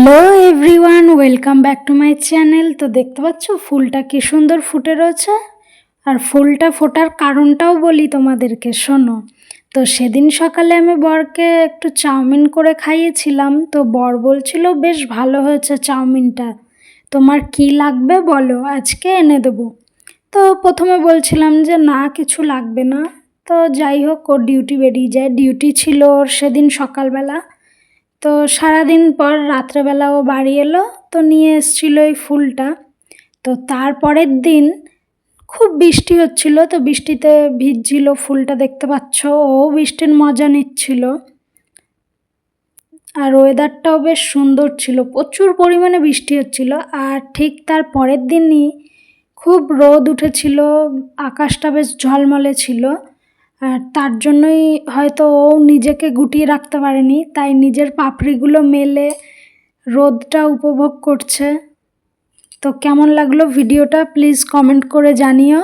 Hello everyone, welcome back to my channel. তো দেখতে পাচ্ছ ফুলটা কি সুন্দর ফুটে রয়েছে। আর ফুলটা ফোটার কারণটাও বলি তোমাদেরকে, শোনো। তো সেদিন সকালে আমি বরকে একটু চাউমিন করে খাইয়েছিলাম। তো বর বলছিল বেশ ভালো হয়েছে চাউমিনটা, তোমার কি লাগবে বলো, আজকে এনে দেবো। তো প্রথমে বলছিলাম যে না, কিছু লাগবে না। তো যাই হোক, ওর ডিউটি বেরিয়ে যায়, ডিউটি ছিল ওর সেদিন সকালবেলা। তো সারাদিন পর রাত্রেবেলা ও বাড়ি এলো, তো নিয়ে এসেছিলো এই ফুলটা। তো তারপরের দিন খুব বৃষ্টি হচ্ছিল, তো বৃষ্টিতে ভিজছিল ফুলটা, দেখতে পাচ্ছ ও বৃষ্টির মজা নিচ্ছিল। আর ওয়েদারটাও বেশ সুন্দর ছিল, প্রচুর পরিমাণে বৃষ্টি হচ্ছিল। আর ঠিক তার পরের দিনই খুব রোদ উঠেছিল, আকাশটা বেশ ঝলমলে ছিল। আর তার জন্যই হয়তো ও নিজেকে গুটিয়ে রাখতে পারেনি, তাই নিজের পাপড়িগুলো মেলে রোদটা উপভোগ করছে। তো কেমন লাগলো ভিডিওটা প্লিজ কমেন্ট করে জানিও।